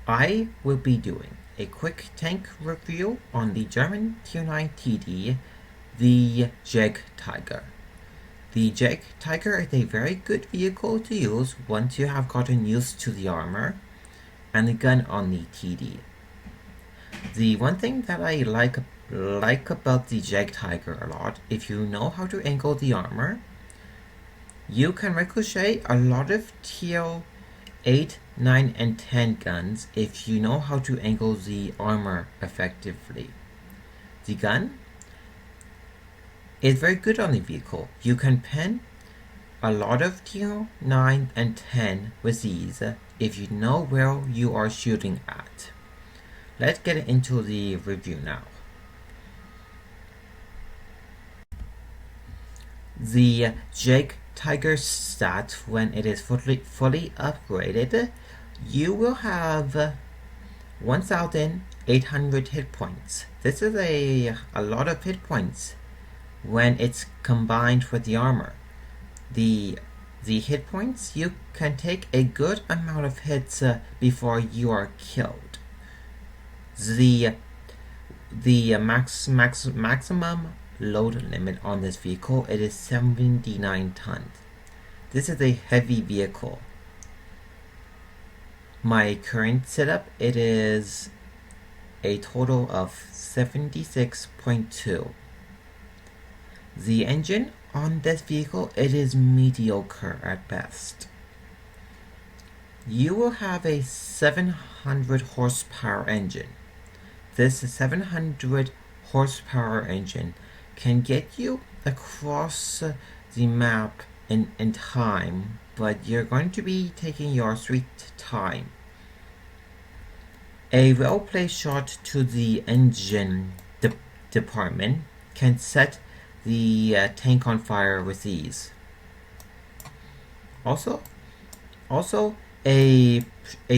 I will be doing a quick tank review on the German Tier 9 TD, the jagdtiger. The jagdtiger is a very good vehicle to use once you have gotten used to the armor and the gun on the TD. The one thing that I like about the jagdtiger a lot, if you know how to angle the armor, you can ricochet a lot of Tier 8, 9, and 10 guns if you know how to angle the armor effectively. The gun is very good on the vehicle. You can pin a lot of Tier 9 and 10 with these if you know where you are shooting at. Let's get into the review now. The jagdtiger stat, when it is fully upgraded, you will have 1,800 hit points. This is a lot of hit points when it's combined with the armor. The hit points, you can take a good amount of hits before you are killed. The maximum load limit on this vehicle, it is 79 tons. This is a heavy vehicle. My current setup, it is a total of 76.2. The engine on this vehicle, it is mediocre at best. You will have a 700 horsepower engine. This 700 horsepower engine can get you across the map in time, but you're going to be taking your sweet time. A well-placed shot to the engine department can set the tank on fire with ease. Also, a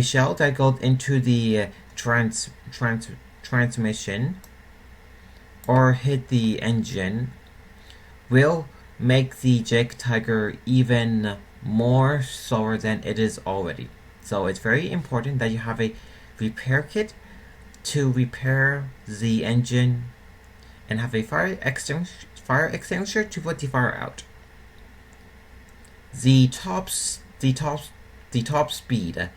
shell that goes into the transmission or hit the engine will make the jagdtiger even more slower than it is already. So it's very important that you have a repair kit to repair the engine and have a fire extinguisher to put the fire out. The top speed,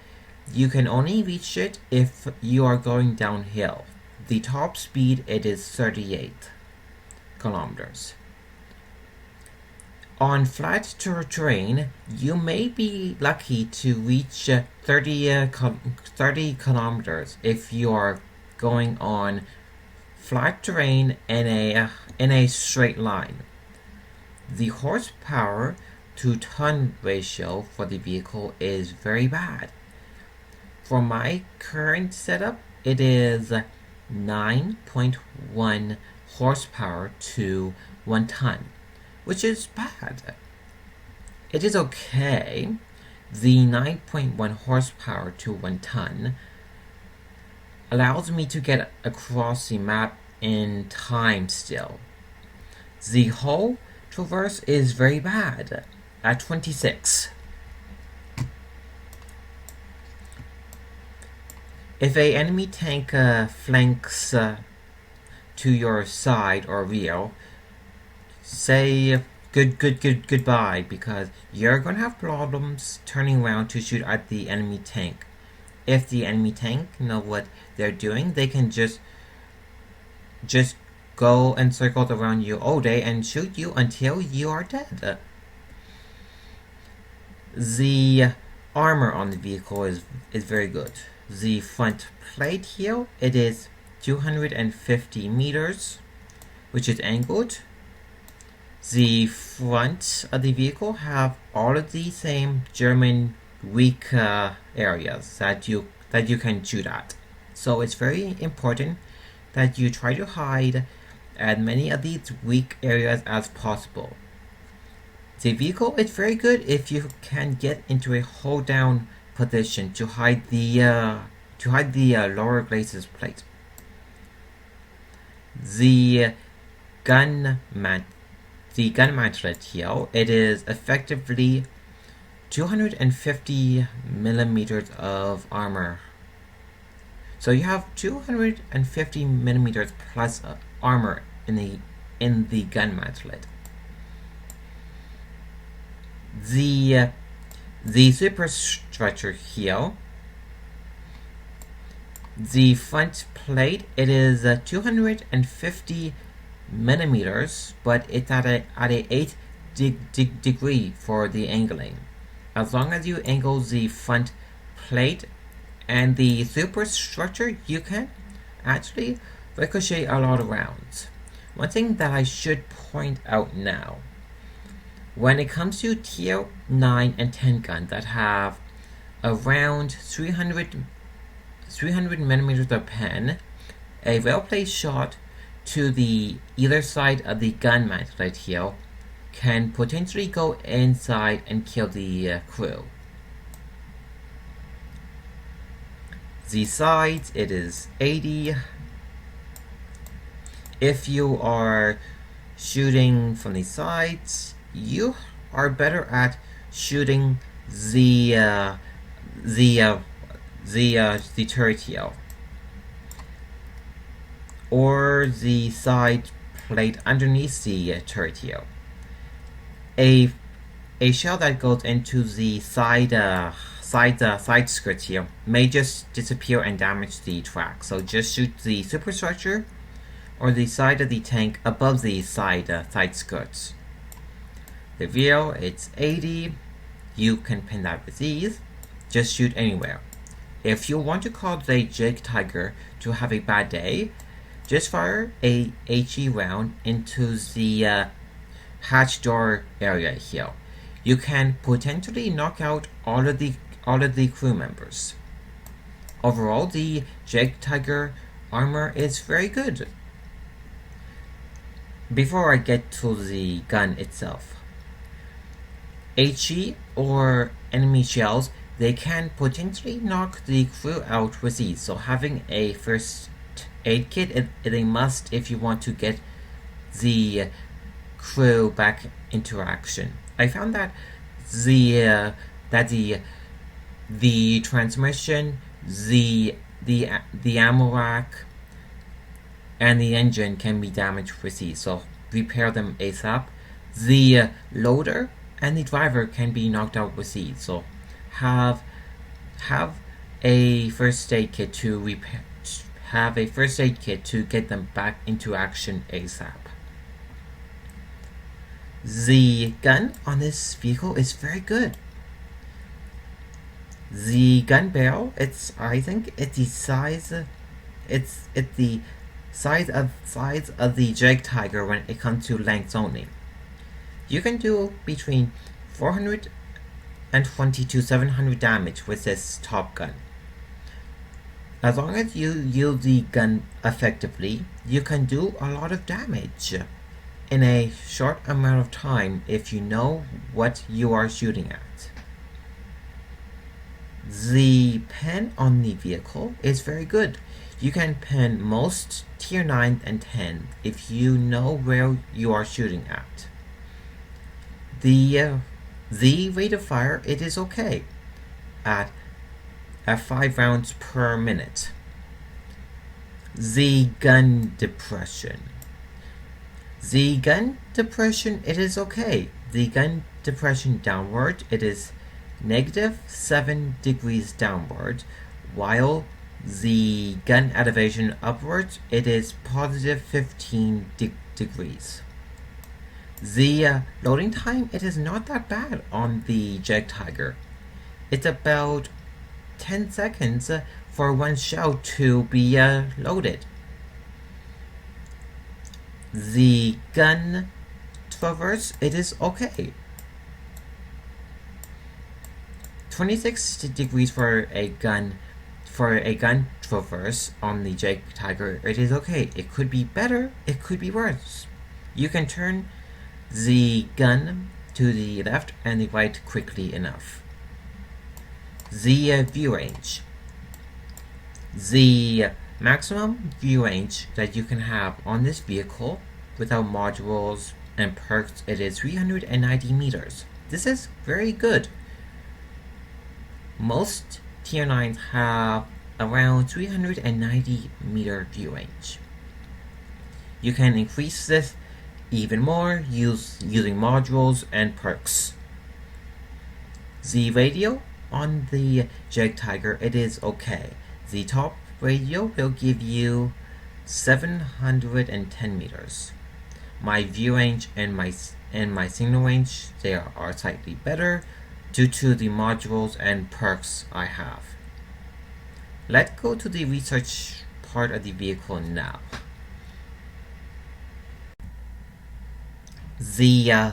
you can only reach it if you are going downhill. The top speed, it is 38 kilometers. On flat terrain, you may be lucky to reach 30 kilometers if you are going on flat terrain in a straight line. The horsepower to ton ratio for the vehicle is very bad. For my current setup, it is 9.1 horsepower to 1 ton, which is bad. It is okay. The 9.1 horsepower to 1 ton allows me to get across the map in time still. The hull traverse is very bad at 26. If a enemy tank flanks to your side or rear, say goodbye, because you're gonna have problems turning around to shoot at the enemy tank. If the enemy tank know what they're doing, they can just go and circle around you all day and shoot you until you are dead. The armor on the vehicle is very good. The front plate here, it is 250 meters, which is angled. The front of the vehicle have all of the same German weak areas that you can shoot at. So it's very important that you try to hide as many of these weak areas as possible. The vehicle is very good if you can get into a hold down position to hide the lower glacis plate. The gun mantlet here, it is effectively 250 millimeters of armor So you have 250 millimeters plus armor in the gun mantlet. The superstructure here, the front plate, it is 250 millimeters, but it's at a 8 degree for the angling. As long as you angle the front plate and the superstructure, you can actually ricochet a lot of rounds. One thing that I should point out now, when it comes to tier 9 and 10 guns that have around 300 millimeters of pen, a well-placed shot to the either side of the gun mantlet here can potentially go inside and kill the crew. The sides, it is 80. If you are shooting from the sides, you are better at shooting the turret here, or the side plate underneath the turret here. A shell that goes into the side skirts here may just disappear and damage the track. So just shoot the superstructure or the side of the tank above the side skirts. The rear, it's 80. You can pin that with ease. Just shoot anywhere. If you want to cause a jagdtiger to have a bad day, just fire a HE round into the hatch door area here. You can potentially knock out all of the crew members. Overall, the jagdtiger armor is very good. Before I get to the gun itself, HE or enemy shells, they can potentially knock the crew out with ease. So having a first aid kit is a must if you want to get the crew back into action. I found that the transmission, the ammo rack, and the engine can be damaged with ease, so repair them ASAP. The loader and the driver can be knocked out with ease, so have a first aid kit to repair. Have a first aid kit to get them back into action ASAP. The gun on this vehicle is very good. The gun barrel, I think it's the size of the jagdtiger when it comes to length only. You can do between 420 to 700 damage with this top gun. As long as you use the gun effectively, you can do a lot of damage in a short amount of time if you know what you are shooting at. The pen on the vehicle is very good. You can pen most tier 9 and 10 if you know where you are shooting at. The rate of fire, it is okay at 5 rounds per minute. The gun depression. The gun depression, it is okay. The gun depression downward, it is -7 degrees downward, while the gun elevation upwards, it is +15 degrees. The loading time, it is not that bad on the jagdtiger. It's about 10 seconds for one shell to be loaded. The gun traverse, it is okay. 26 degrees for a gun traverse on the jagdtiger, it is okay. It could be better, it could be worse. You can turn the gun to the left and the right quickly enough. The view range. The maximum view range that you can have on this vehicle without modules and perks, it is 390 meters. This is very good. Most tier 9s have around 390-meter view range. You can increase this even more using modules and perks. The radio on the jagdtiger, it is okay. The top radio will give you 710 meters. My view range and my signal range, they are slightly better due to the modules and perks I have. Let's go to the research part of the vehicle now. The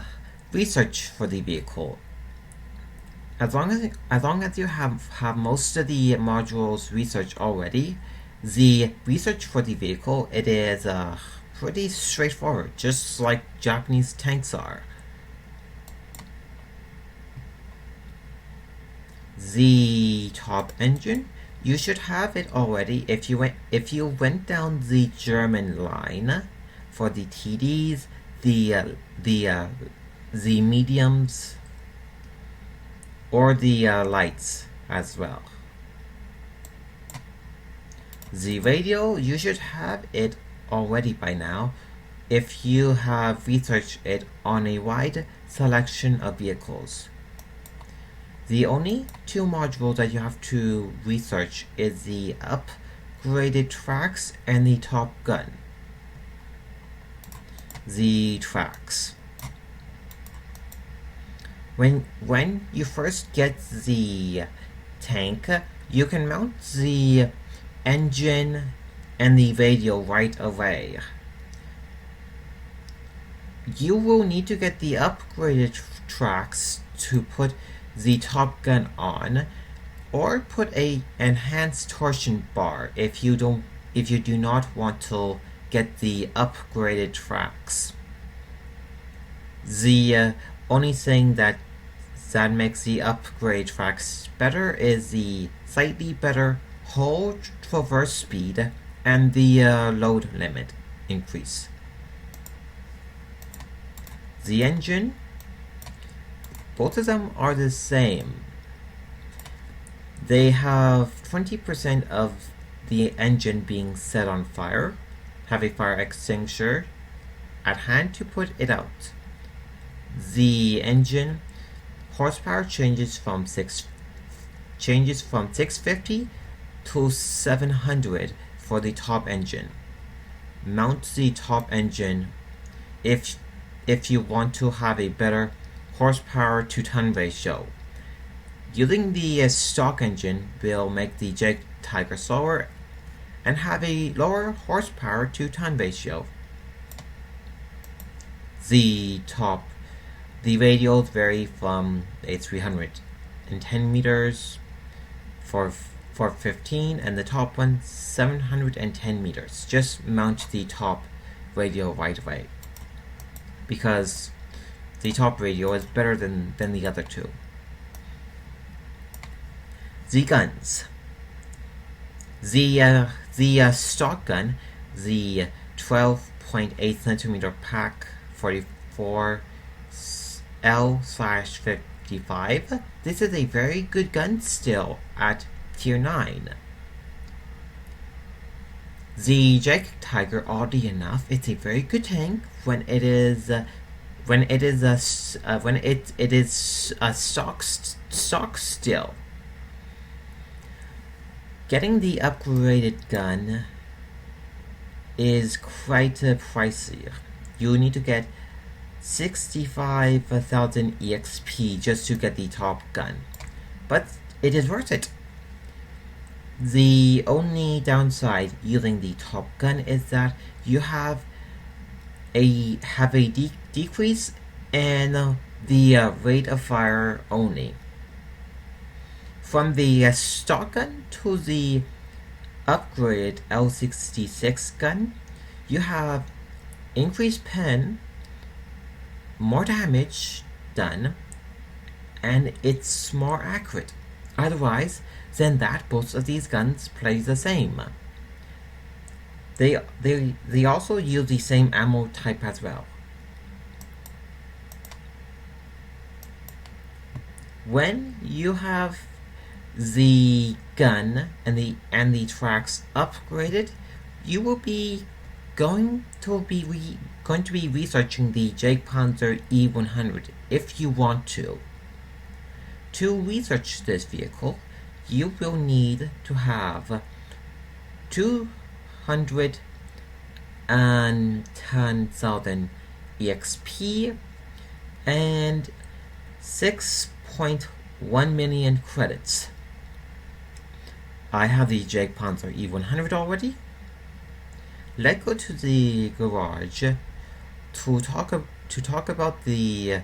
research for the vehicle. As long as you have most of the modules researched already, the research for the vehicle, it is pretty straightforward, just like Japanese tanks are. The top engine, you should have it already if you went down the German line for the TDs, the mediums, or the lights as well. The radio, you should have it already by now if you have researched it on a wide selection of vehicles. The only two modules that you have to research is the upgraded tracks and the Top Gun. The tracks. When you first get the tank, you can mount the engine and the radio right away. You will need to get the upgraded tracks to put the Top Gun on, or put a enhanced torsion bar if you do not want to get the upgraded tracks. The only thing that makes the upgrade tracks better is the slightly better whole traverse speed and the load limit increase. The engine, both of them are the same. They have 20% of the engine being set on fire, have a fire extinguisher at hand to put it out. The engine horsepower changes from 650 to 700 for the top engine. Mount the top engine if you want to have a better horsepower to ton ratio. Using the stock engine will make the jagdtiger slower and have a lower horsepower to ton ratio. The radials vary from a 310 meters for 15, and the top one 710 meters. Just mount the top radial right away, because the top radial is better than the other two. The guns. The stock gun, the 12.8 centimeter pack 44 L/55. This is a very good gun still at tier 9. The jagdtiger, oddly enough, it's a very good tank when it is stock still. Getting the upgraded gun is quite pricey. You need to get 65,000 EXP just to get the top gun, but it is worth it. The only downside using the top gun is that you have a decrease in the rate of fire only. From the stock gun to the upgraded L66 gun, you have increased pen, more damage done, and it's more accurate. Otherwise than that, both of these guns play the same. They also use the same ammo type as well. When you have the gun and the tracks upgraded, you will be going to be researching the Jagdpanzer E100 if you want to. To research this vehicle, you will need to have 210,000 EXP and 6.1 million credits. I have the Jagdpanzer E100 already. Let's go to the garage to talk about the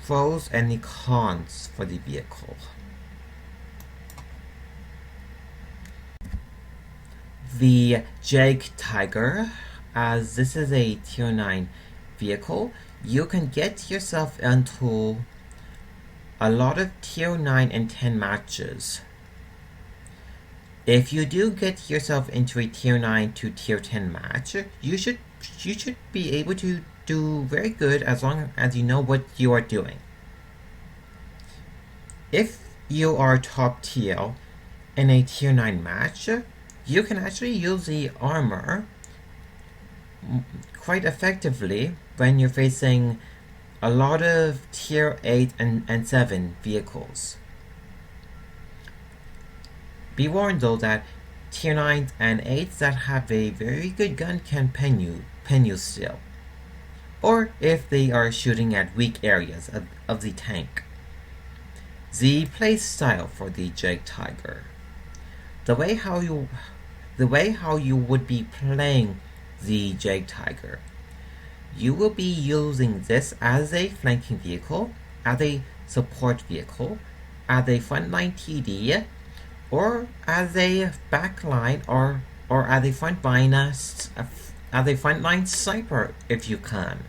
pros and the cons for the vehicle. The jagdtiger, as this is a tier 9 vehicle, you can get yourself into a lot of tier 9 and 10 matches. If you do get yourself into a tier 9 to tier 10 match, you should be able to do very good as long as you know what you are doing. If you are top tier in a tier 9 match, you can actually use the armor quite effectively when you're facing a lot of tier 8 and 7 vehicles. Be warned though that tier 9s and 8s that have a very good gun can pen you still. Or if they are shooting at weak areas of the tank. The play style for the jagdtiger. The way how you would be playing the jagdtiger. You will be using this as a flanking vehicle, as a support vehicle, as a frontline TD, or as a backline or as a frontline sniper if you can.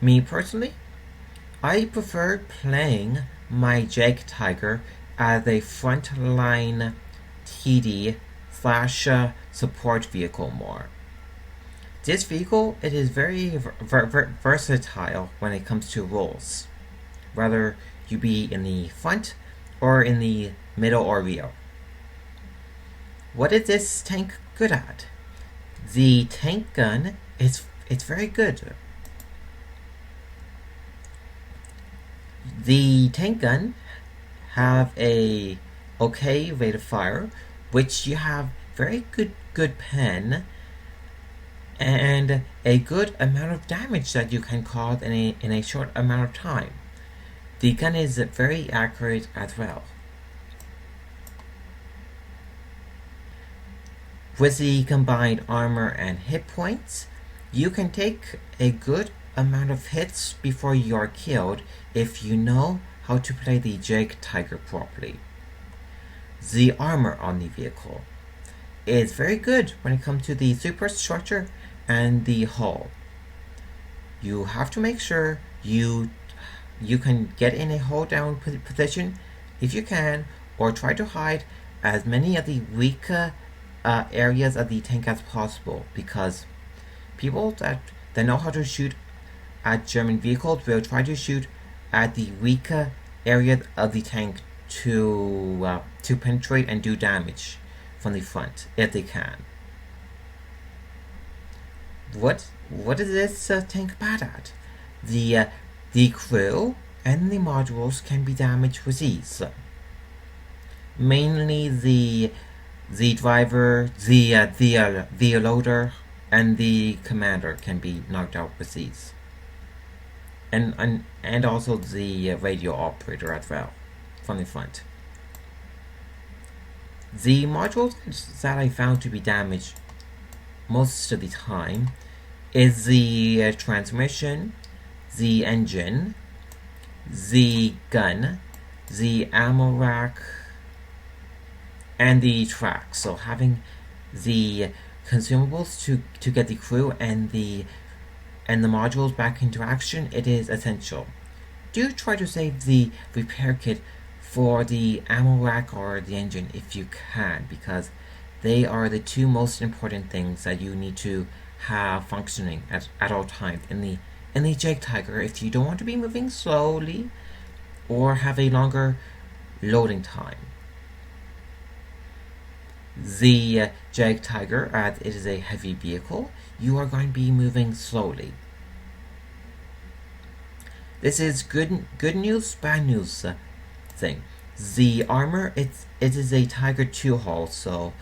Me personally, I prefer playing my jagdtiger as a frontline TD / support vehicle more. This vehicle, it is very versatile when it comes to roles, whether you be in the front or in the middle or rear. What is this tank good at? The tank gun it's very good. The tank gun have a okay rate of fire, which you have very good pen and a good amount of damage that you can cause in a short amount of time. The gun is very accurate as well. With the combined armor and hit points, you can take a good amount of hits before you are killed if you know how to play the jagdtiger properly. The armor on the vehicle is very good when it comes to the superstructure and the hull. You have to make sure you can get in a hold down position if you can, or try to hide as many of the weaker areas of the tank as possible, because people that know how to shoot at German vehicles will try to shoot at the weaker area of the tank to penetrate and do damage from the front if they can. What is this tank bad at? The crew and the modules can be damaged with ease. Mainly the driver, the loader, and the commander can be knocked out with ease. And also the radio operator as well from the front. The modules that I found to be damaged most of the time is the transmission, the engine, the gun, the ammo rack, and the track. So having the consumables to get the crew and the modules back into action, it is essential. Do try to save the repair kit for the ammo rack or the engine if you can, because they are the two most important things that you need to have functioning at all times in the jagdtiger if you don't want to be moving slowly or have a longer loading time. The jagdtiger, as it is a heavy vehicle, you are going to be moving slowly. This is good news, bad news thing. The armor, it is a Tiger 2 hull, so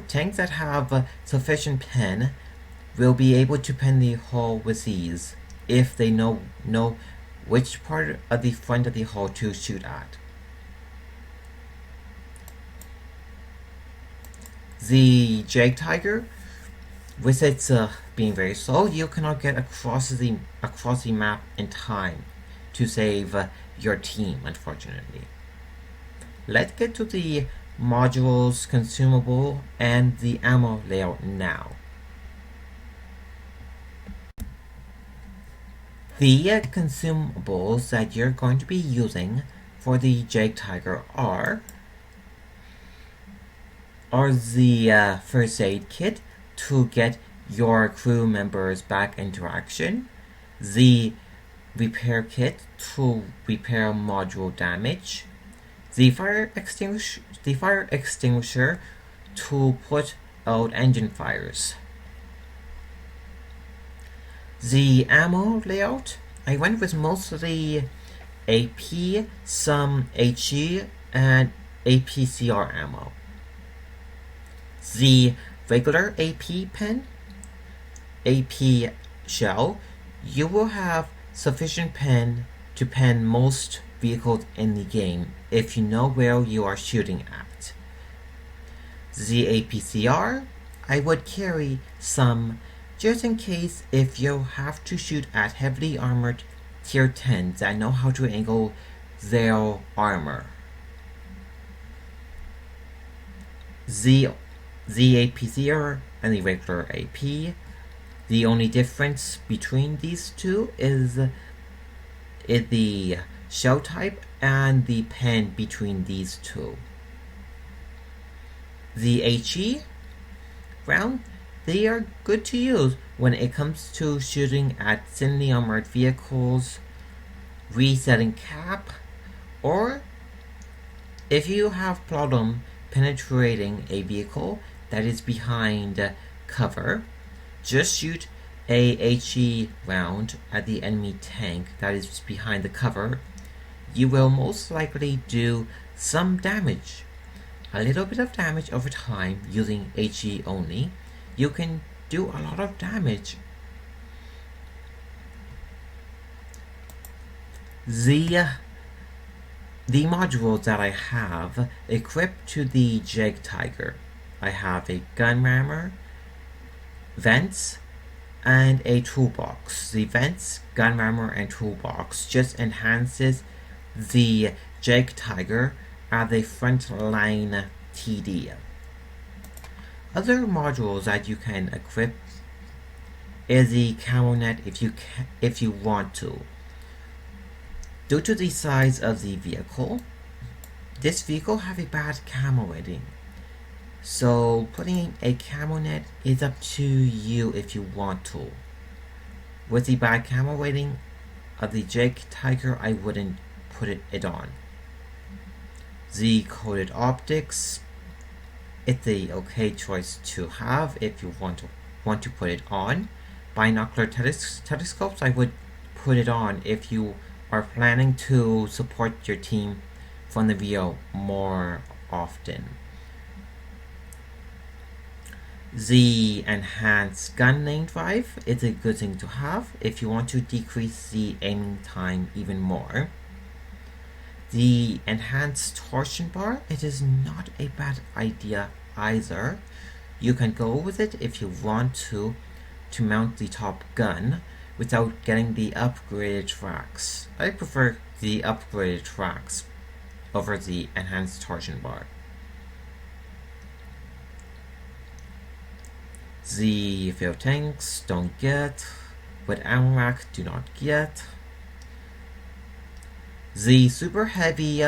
tanks that have sufficient pen will be able to pen the hull with ease if they know which part of the front of the hull to shoot at. The jagdtiger, with its being very slow, you cannot get across the map in time to save your team, unfortunately. Let's get to the modules, consumable, and the ammo layout now. The consumables that you're going to be using for the jagdtiger are the first aid kit to get your crew members back into action, the repair kit to repair module damage, the fire extinguisher to put out engine fires. The ammo layout, I went with mostly AP, some HE, and APCR ammo. The regular AP pen, AP shell, you will have sufficient pen to pen most vehicles in the game if you know where you are shooting at. The APCR, I would carry some just in case if you have to shoot at heavily armored tier 10s that know how to angle their armor. The APCR and the regular AP, the only difference between these two is the shell type and the pen between these two. The HE round, they are good to use when it comes to shooting at thinly armored vehicles, resetting cap, or if you have problem penetrating a vehicle that is behind cover, just shoot a HE round at the enemy tank that is behind the cover. You will most likely do some damage, a little bit of damage over time using HE only. You can do a lot of damage. The modules that I have equipped to the jagdtiger, I have a gun rammer, vents, and a toolbox. The vents, gun rammer, and toolbox just enhances the jagdtiger as a frontline TD. Other modules that you can equip is the camo net if you want to. Due to the size of the vehicle, this vehicle have a bad camo rating. So putting a camo net is up to you if you want to. With the bad camo rating of the jagdtiger, I wouldn't put it on. The coated optics, it's a okay choice to have if you want to put it on. Binocular telescopes, I would put it on if you are planning to support your team from the video more often. The enhanced gun lane drive is a good thing to have if you want to decrease the aiming time even more. The enhanced torsion bar, it is not a bad idea either. You can go with it if you want to mount the top gun without getting the upgraded tracks. I prefer the upgraded tracks over the enhanced torsion bar. The fuel tanks don't get, but ammo rack do not get. The super heavy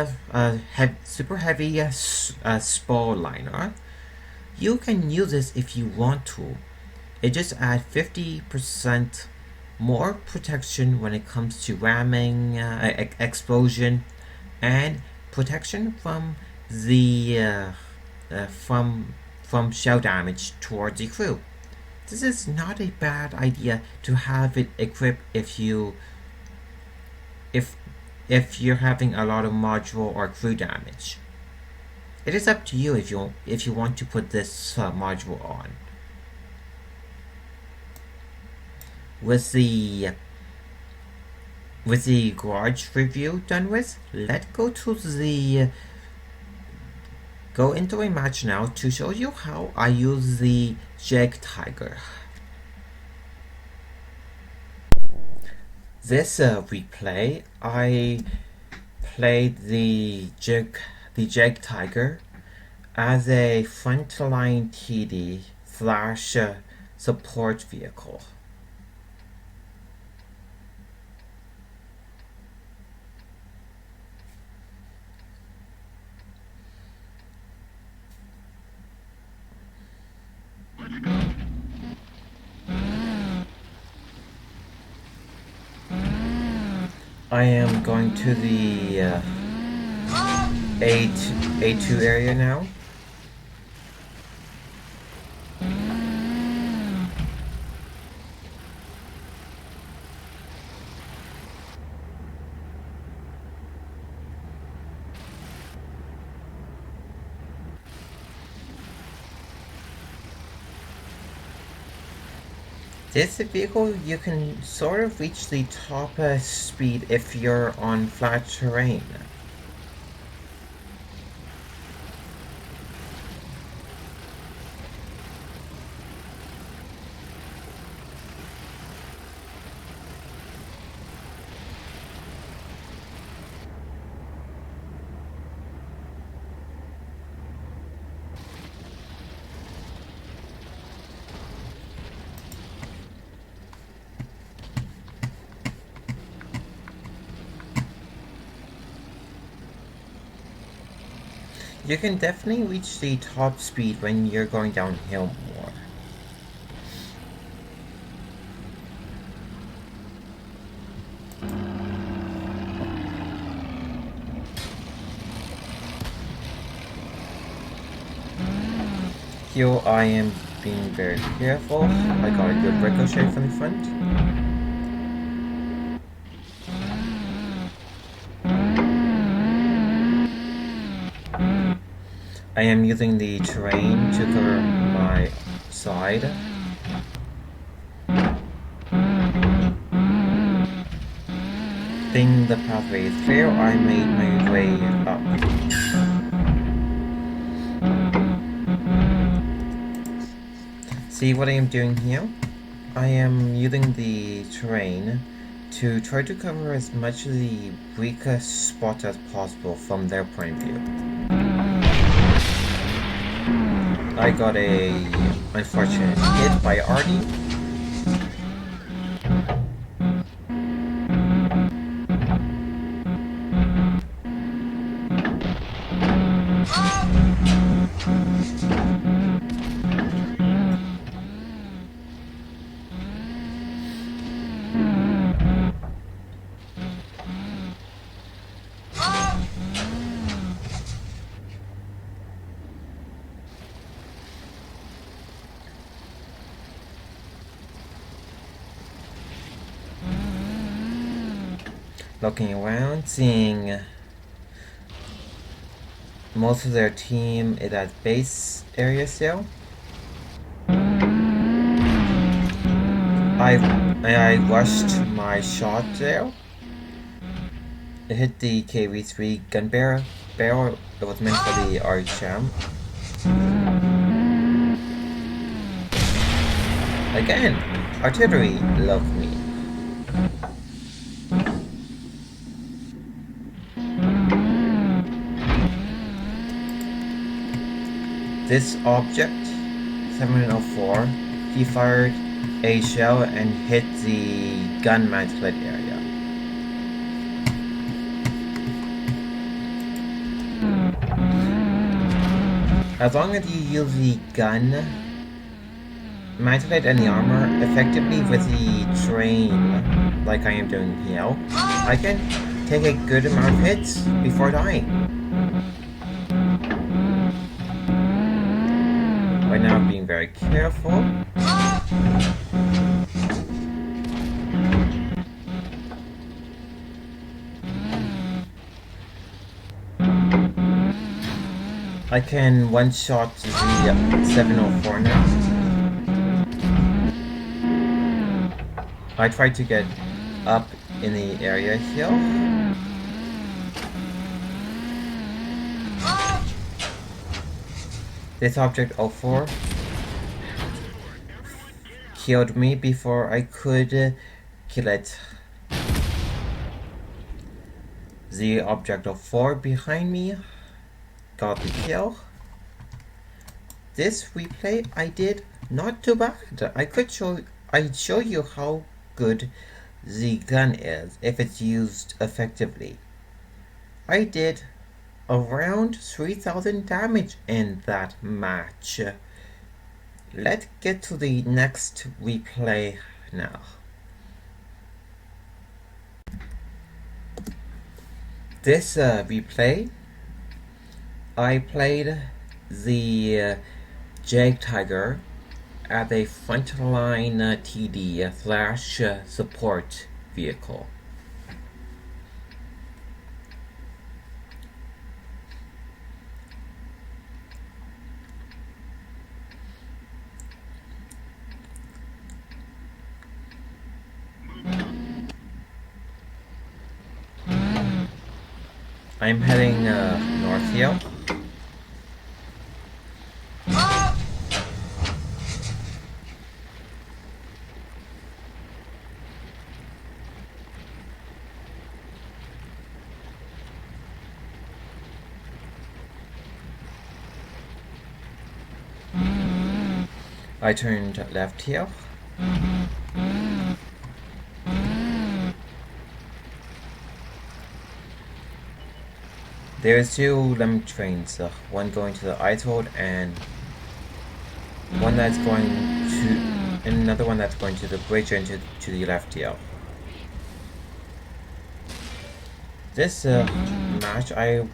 spall liner, you can use this if you want to. It just adds 50% more protection when it comes to ramming, explosion, and protection from the from shell damage towards the crew. This is not a bad idea to have it equipped if you're having a lot of module or crew damage. It is up to you if you want to put this module on. With the garage review done with, let's go into a match now to show you how I use the jagdtiger. This replay, I played the jagdtiger as a frontline TD / support vehicle. I am going to the A2 area now. This vehicle, you can sort of reach the top speed if you're on flat terrain. You can definitely reach the top speed when you're going downhill more. Here I am being very careful. I got a good ricochet from the front. I am using the terrain to cover my side. Seeing the pathway is clear, I made my way up. See what I am doing here? I am using the terrain to try to cover as much of the weakest spot as possible from their point of view. I got a unfortunate hit by Artie. Looking around, seeing most of their team is at base area still. I rushed my shot there. It hit the KV-3 gun barrel that was meant for the RHM. Again, artillery loved me. This object, 704, he fired a shell and hit the gun mantle area. As long as you use the gun mantle and the armor effectively with the terrain, like I am doing here, I can take a good amount of hits before dying. Right now I'm being very careful. I can one-shot the 704 now. I try to get up in the area here. This object 04 killed me before I could kill it. The object 04 behind me got the kill. This replay I did not too bad. I'd show you how good the gun is if it's used effectively. I did around 3,000 damage in that match. Let's get to the next replay now. This replay, I played the jagdtiger as a frontline TD / support vehicle. I'm heading north here. I turned left here. There's two lemon trains, one going to the Untitled and one that's going to, and another one that's going to the bridge and to the left here. This match, I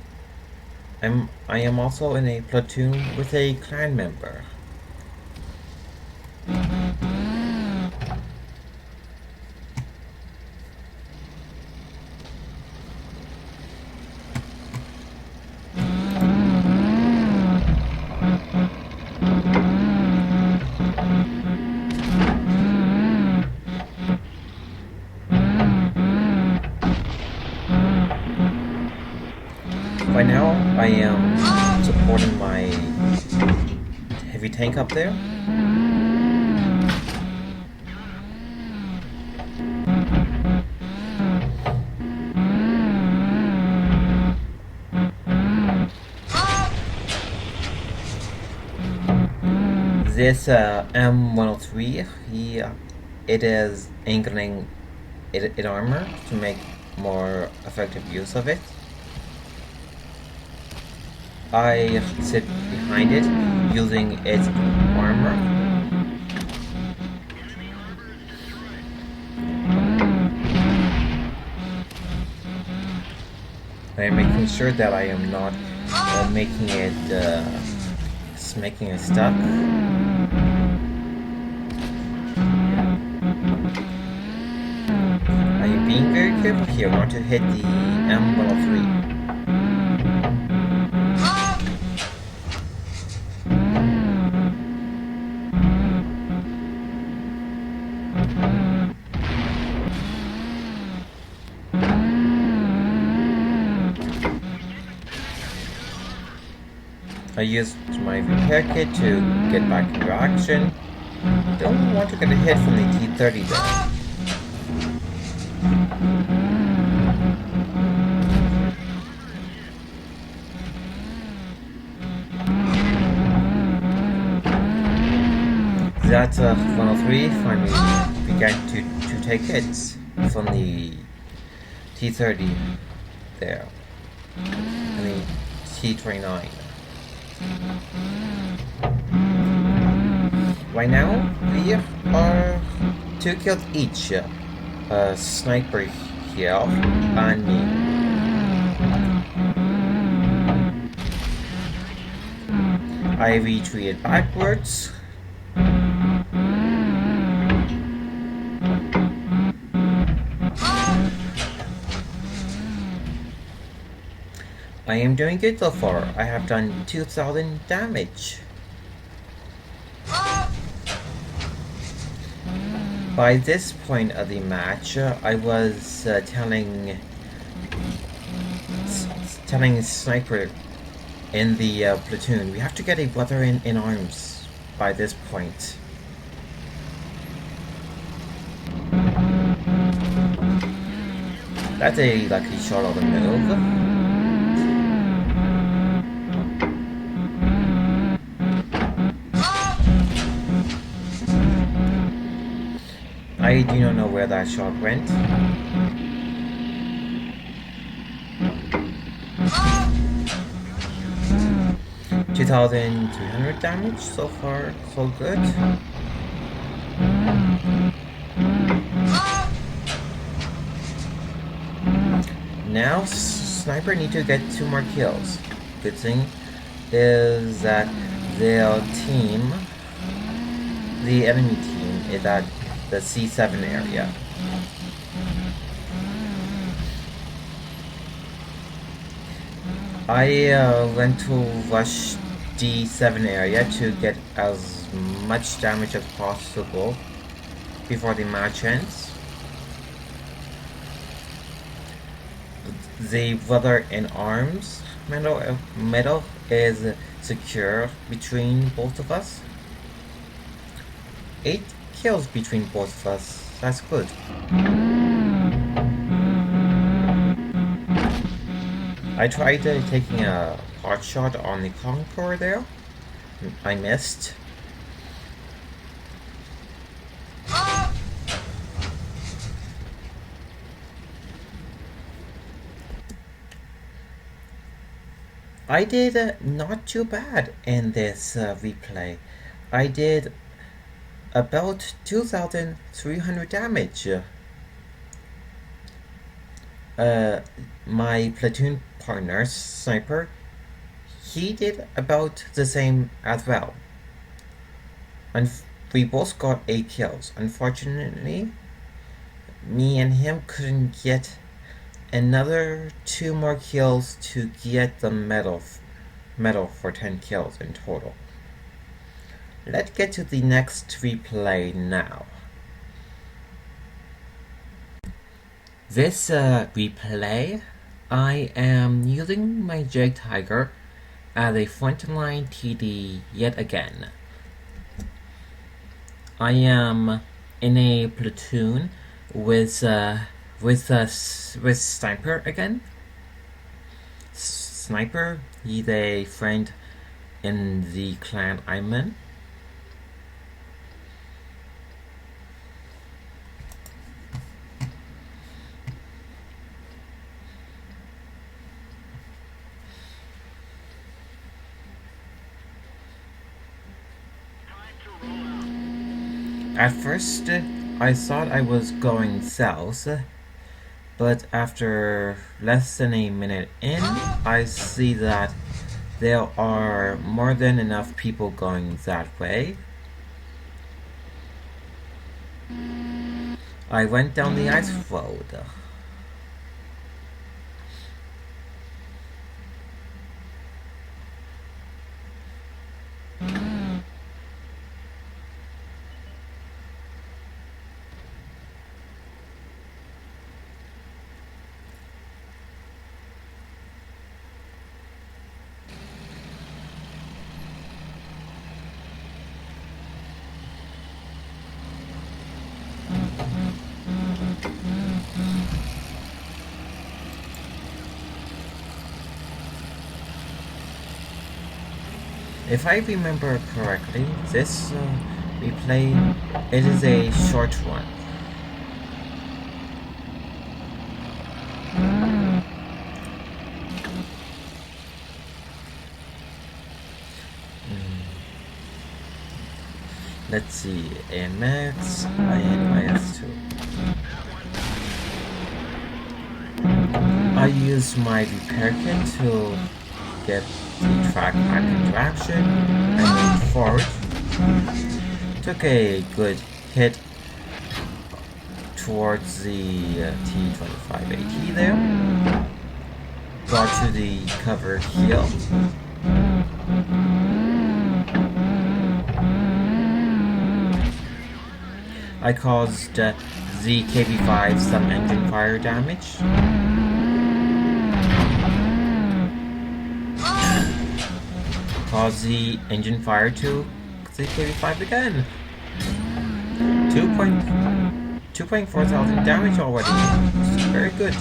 am also in a platoon with a clan member. Right now, I am supporting my heavy tank up there. This M103, it is angling it armor to make more effective use of it. I sit behind it using its armor. I'm making sure that I am not making it stuck. I am being very careful here not to hit the M103. I used my repair kit to get back into action. Don't want to get a hit from the T-30 though. That 103 finally began to take hits from the T-30 there, and the T-29. Right now, we are 2 kills each. A sniper here and me. I retreated backwards. I am doing good so far. I have done 2,000 damage. By this point of the match, I was telling Sniper in the platoon, we have to get a brother in arms by this point. That's a lucky shot on the move. I do not know where that shot went. $2,200 damage so far, so good. Now Sniper need to get 2 more kills. Good thing is that the enemy team is at the C7 area. I went to rush D7 area to get as much damage as possible before the match ends. The brother in arms medal is secure between both of us. 8 kills between both of us. That's good. I tried taking a pot shot on the Concord there. I missed. I did not too bad in this replay. I did about 2,300 damage. My platoon partner, Sniper, he did about the same as well. And we both got 8 kills. Unfortunately, me and him couldn't get another 2 more kills to get the medal for 10 kills in total. Let's get to the next replay now. This replay, I am using my jagdtiger as a frontline TD yet again. I am in a platoon with Sniper again. Sniper, he's a friend in the clan I'm in. At first, I thought I was going south, but after less than a minute in, I see that there are more than enough people going that way. I went down the ice road. If I remember correctly, this replay, it is a short one. Let's see, AMX and IS2. I use my repair kit to get the track back into action. forward. Took a good hit towards the T-25AT there. Got to the cover hill. I caused the KB5 some engine fire damage. Caused the engine fire to the KB5 again. 2.4 thousand damage already. Very good.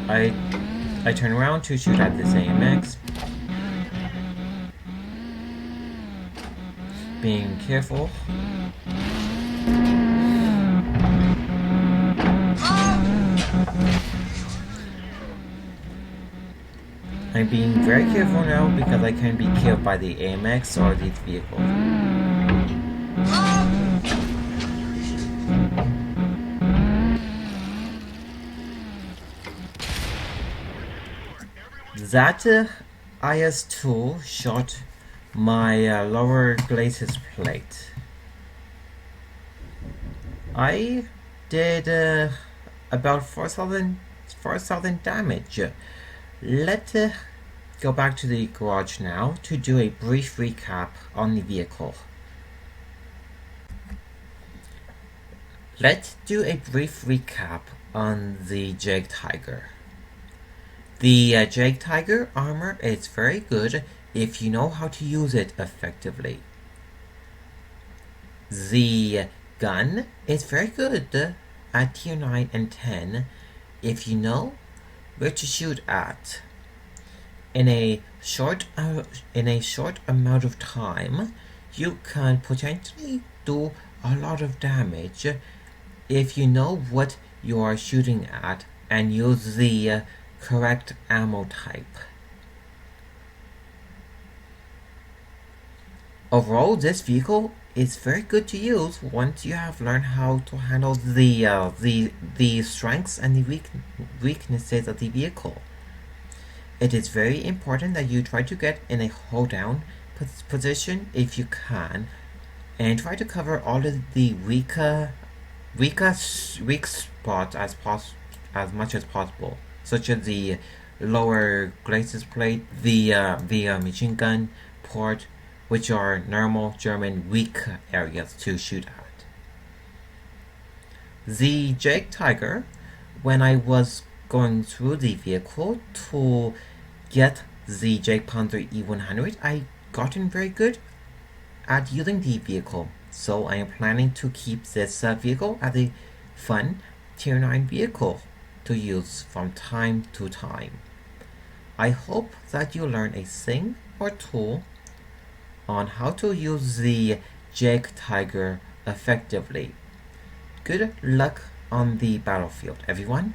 I turn around to shoot at this AMX. Being careful. I'm being very careful now because I can be killed by the AMX or these vehicles. That IS-2 shot my lower glacis plate. I did about 4,000 damage. Let's go back to the garage now to do a brief recap on the vehicle. Let's do a brief recap on the jagdtiger. The jagdtiger armor is very good if you know how to use it effectively. The gun is very good at tier 9 and 10 if you know where to shoot at. In a short amount of time, you can potentially do a lot of damage if you know what you are shooting at and use the correct ammo type. Overall, this vehicle is very good to use once you have learned how to handle the strengths and the weaknesses of the vehicle. It is very important that you try to get in a hold down position if you can, and try to cover all of the weak spots as much as possible, such as the lower glacis plate, the machine gun port, which are normal German weak areas to shoot at. The jagdtiger, when I was going through the vehicle to get the Jagdpanzer E100, I gotten very good at using the vehicle, so I am planning to keep this vehicle as a fun tier 9 vehicle to use from time to time. I hope that you learn a thing or two on how to use the jagdtiger effectively. Good luck on the battlefield, everyone.